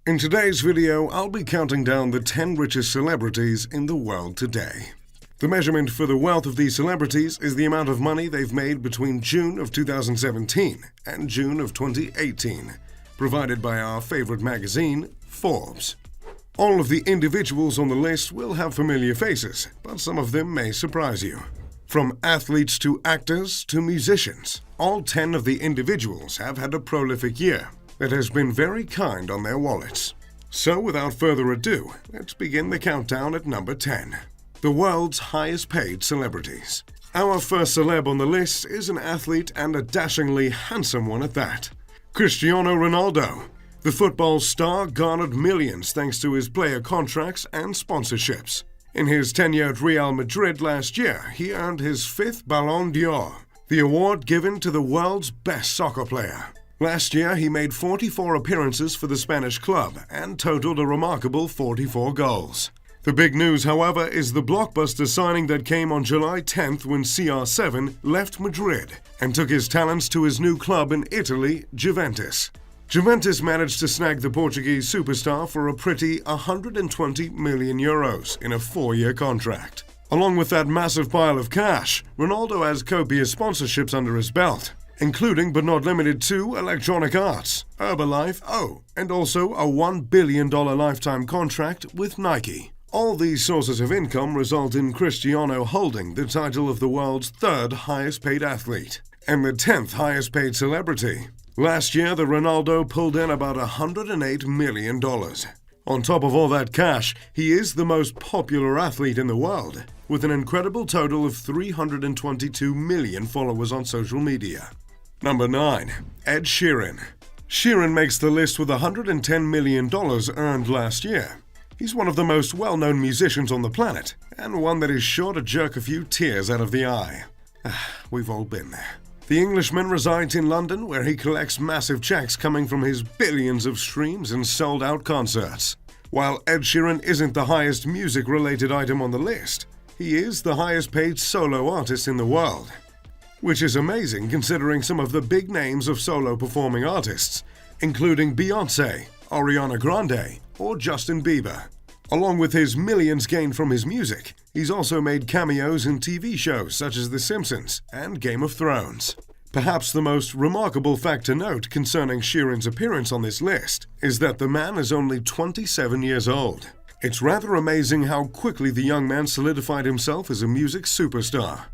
In today's video, I'll be counting down the 10 richest celebrities in the world today. The measurement for the wealth of these celebrities is the amount of money they've made between June of 2017 and June of 2018, provided by our favorite magazine, Forbes. All of the individuals on the list will have familiar faces, but some of them may surprise you. From athletes to actors to musicians, all 10 of the individuals have had a prolific year that has been very kind on their wallets. So without further ado, let's begin the countdown at number 10. The world's highest paid celebrities. Our first celeb on the list is an athlete and a dashingly handsome one at that. Cristiano Ronaldo. The football star garnered millions thanks to his player contracts and sponsorships. In his tenure at Real Madrid last year, he earned his 5th Ballon d'Or, the award given to the world's best soccer player. Last year, he made 44 appearances for the Spanish club and totaled a remarkable 44 goals. The big news, however, is the blockbuster signing that came on July 10th when CR7 left Madrid and took his talents to his new club in Italy, Juventus. Juventus managed to snag the Portuguese superstar for a pretty 120 million euros in a 4-year contract. Along with that massive pile of cash, Ronaldo has copious sponsorships under his belt, including but not limited to Electronic Arts, Herbalife, and also a $1 billion lifetime contract with Nike. All these sources of income result in Cristiano holding the title of the world's 3rd highest paid athlete and the 10th highest paid celebrity. Last year, the Ronaldo pulled in about $108 million. On top of all that cash, he is the most popular athlete in the world, with an incredible total of 322 million followers on social media. Number 9. Ed Sheeran. Sheeran makes the list with $110 million earned last year. He's one of the most well-known musicians on the planet, and one that is sure to jerk a few tears out of the eye. We've all been there. The Englishman resides in London, where he collects massive checks coming from his billions of streams and sold-out concerts. While Ed Sheeran isn't the highest music-related item on the list, he is the highest-paid solo artist in the world. Which is amazing considering some of the big names of solo performing artists, including Beyoncé, Ariana Grande, or Justin Bieber. Along with his millions gained from his music, he's also made cameos in TV shows such as The Simpsons and Game of Thrones. Perhaps the most remarkable fact to note concerning Sheeran's appearance on this list is that the man is only 27 years old. It's rather amazing how quickly the young man solidified himself as a music superstar.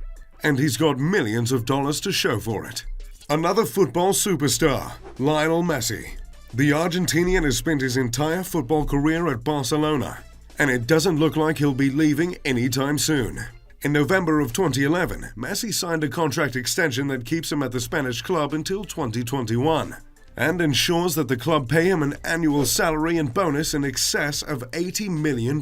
And he's got millions of dollars to show for it. Another football superstar, Lionel Messi. The Argentinian has spent his entire football career at Barcelona, and it doesn't look like he'll be leaving anytime soon. In November of 2011, Messi signed a contract extension that keeps him at the Spanish club until 2021, and ensures that the club pay him an annual salary and bonus in excess of $80 million,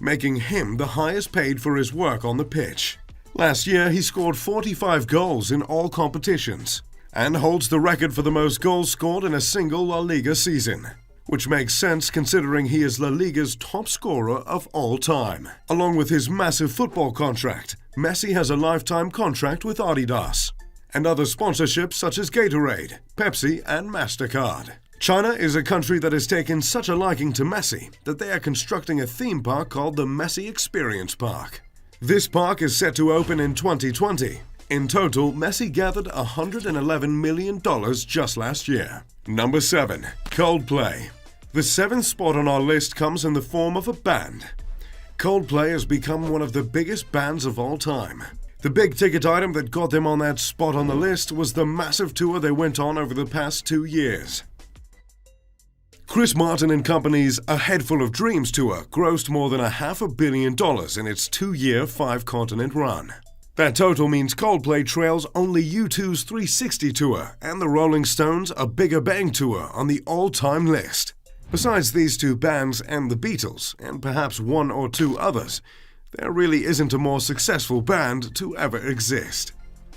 making him the highest paid for his work on the pitch. Last year, he scored 45 goals in all competitions, and holds the record for the most goals scored in a single La Liga season, which makes sense considering he is La Liga's top scorer of all time. Along with his massive football contract, Messi has a lifetime contract with Adidas, and other sponsorships such as Gatorade, Pepsi, and MasterCard. China is a country that has taken such a liking to Messi that they are constructing a theme park called the Messi Experience Park. This park is set to open in 2020. In total, Messi gathered $111 million just last year. Number 7. Coldplay. The 7th spot on our list comes in the form of a band. Coldplay has become one of the biggest bands of all time. The big ticket item that got them on that spot on the list was the massive tour they went on over the past 2 years. Chris Martin and Company's A Head Full of Dreams tour grossed more than $500 million in its 2-year, 5-continent run. That total means Coldplay trails only U2's 360 tour and the Rolling Stones' A Bigger Bang tour on the all-time list. Besides these two bands and the Beatles, and perhaps one or two others, there really isn't a more successful band to ever exist.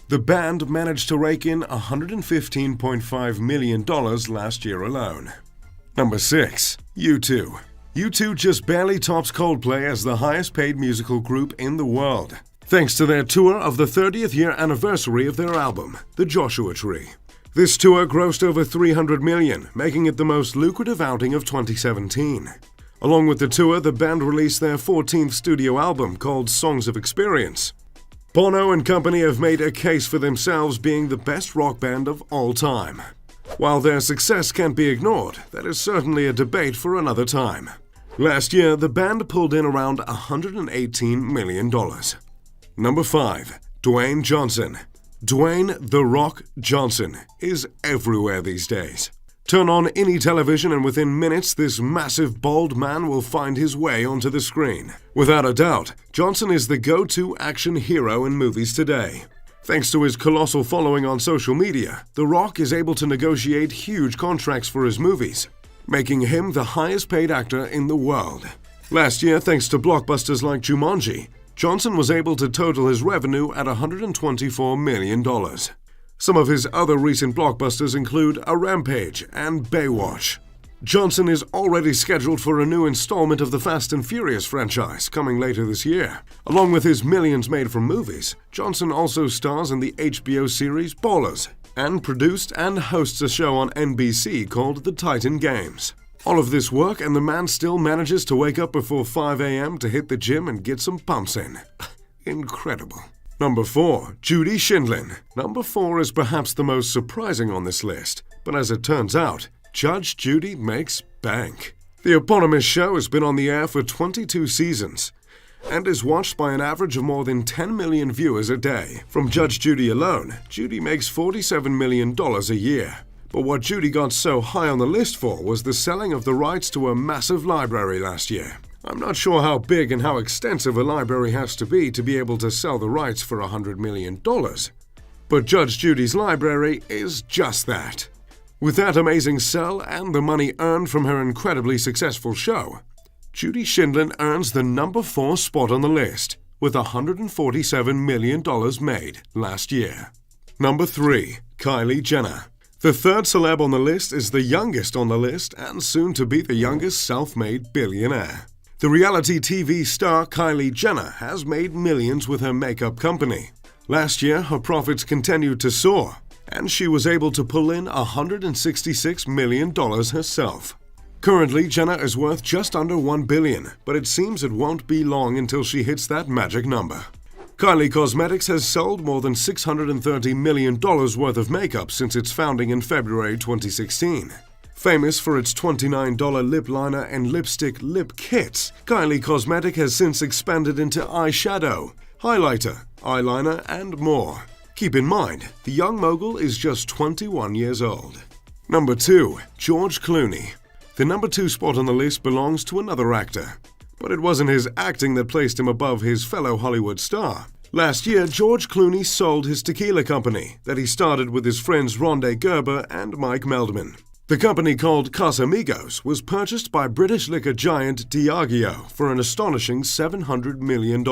The band managed to rake in $115.5 million last year alone. Number 6. U2. U2 just barely tops Coldplay as the highest-paid musical group in the world, thanks to their tour of the 30th year anniversary of their album, The Joshua Tree. This tour grossed over $300 million, making it the most lucrative outing of 2017. Along with the tour, the band released their 14th studio album called Songs of Experience. Bono and company have made a case for themselves being the best rock band of all time. While their success can't be ignored, that is certainly a debate for another time. Last year, the band pulled in around $118 million. Number 5. Dwayne Johnson. Dwayne "The Rock" Johnson is everywhere these days. Turn on any television and within minutes this massive bald man will find his way onto the screen. Without a doubt, Johnson is the go-to action hero in movies today. Thanks to his colossal following on social media, The Rock is able to negotiate huge contracts for his movies, making him the highest paid actor in the world. Last year, thanks to blockbusters like Jumanji, Johnson was able to total his revenue at $124 million. Some of his other recent blockbusters include A Rampage and Baywatch. Johnson is already scheduled for a new installment of the Fast and Furious franchise coming later this year. Along with his millions made from movies, Johnson also stars in the HBO series Ballers and produced and hosts a show on NBC called The Titan Games. All of this work and the man still manages to wake up before 5 a.m. to hit the gym and get some pumps in. Incredible. Number 4. Judy Shindlin. Number 4 is perhaps the most surprising on this list, but as it turns out, Judge Judy makes bank. The eponymous show has been on the air for 22 seasons and is watched by an average of more than 10 million viewers a day. From Judge Judy alone, Judy makes $47 million a year. But what Judy got so high on the list for was the selling of the rights to a massive library last year. I'm not sure how big and how extensive a library has to be able to sell the rights for $100 million. But Judge Judy's library is just that. With that amazing sell and the money earned from her incredibly successful show, Judy Shindlin earns the number 4 spot on the list, with $147 million made last year. Number 3. Kylie Jenner. The third celeb on the list is the youngest on the list and soon to be the youngest self-made billionaire. The reality TV star Kylie Jenner has made millions with her makeup company. Last year, her profits continued to soar, and she was able to pull in $166 million herself. Currently, Jenner is worth just under $1 billion, but it seems it won't be long until she hits that magic number. Kylie Cosmetics has sold more than $630 million worth of makeup since its founding in February 2016. Famous for its $29 lip liner and lipstick lip kits, Kylie Cosmetics has since expanded into eyeshadow, highlighter, eyeliner, and more. Keep in mind, the young mogul is just 21 years old. Number 2. George Clooney. The number 2 spot on the list belongs to another actor. But it wasn't his acting that placed him above his fellow Hollywood star. Last year, George Clooney sold his tequila company that he started with his friends Rondé Gerber and Mike Meldman. The company, called Casamigos, was purchased by British liquor giant Diageo for an astonishing $700 million.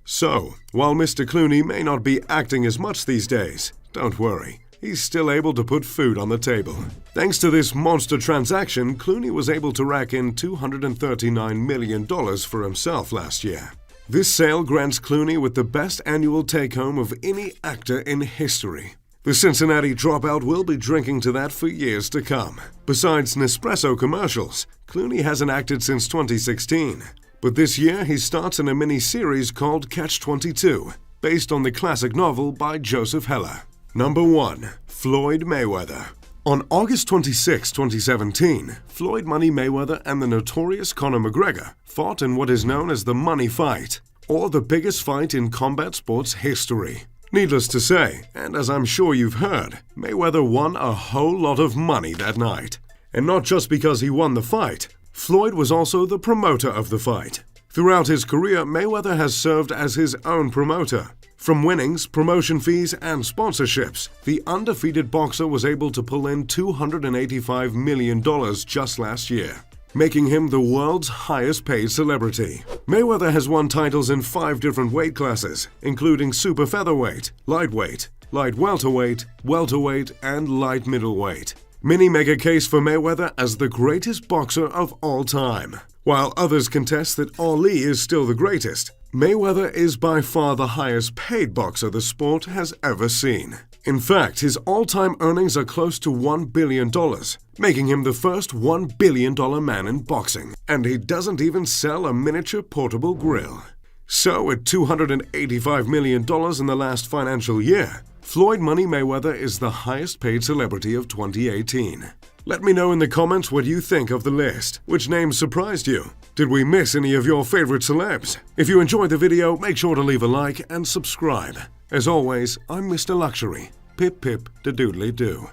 So, while Mr. Clooney may not be acting as much these days, don't worry. He's still able to put food on the table. Thanks to this monster transaction, Clooney was able to rack in $239 million for himself last year. This sale grants Clooney with the best annual take-home of any actor in history. The Cincinnati dropout will be drinking to that for years to come. Besides Nespresso commercials, Clooney hasn't acted since 2016. But this year, he starts in a mini-series called Catch-22, based on the classic novel by Joseph Heller. Number 1. Floyd Mayweather. On August 26, 2017, Floyd "Money" Mayweather and the notorious Conor McGregor fought in what is known as the Money Fight, or the biggest fight in combat sports history. Needless to say, and as I'm sure you've heard, Mayweather won a whole lot of money that night. And not just because he won the fight, Floyd was also the promoter of the fight. Throughout his career, Mayweather has served as his own promoter. From winnings, promotion fees, and sponsorships, the undefeated boxer was able to pull in $285 million just last year, making him the world's highest-paid celebrity. Mayweather has won titles in 5 different weight classes, including super featherweight, lightweight, light welterweight, welterweight, and light middleweight. Many make a case for Mayweather as the greatest boxer of all time. While others contest that Ali is still the greatest, Mayweather is by far the highest-paid boxer the sport has ever seen. In fact, his all-time earnings are close to $1 billion, making him the first $1 billion man in boxing. And he doesn't even sell a miniature portable grill. So, at $285 million in the last financial year, Floyd Money Mayweather is the highest-paid celebrity of 2018. Let me know in the comments what you think of the list. Which names surprised you? Did we miss any of your favorite celebs? If you enjoyed the video, make sure to leave a like and subscribe. As always, I'm Mr. Luxury. Pip pip da doodly doo.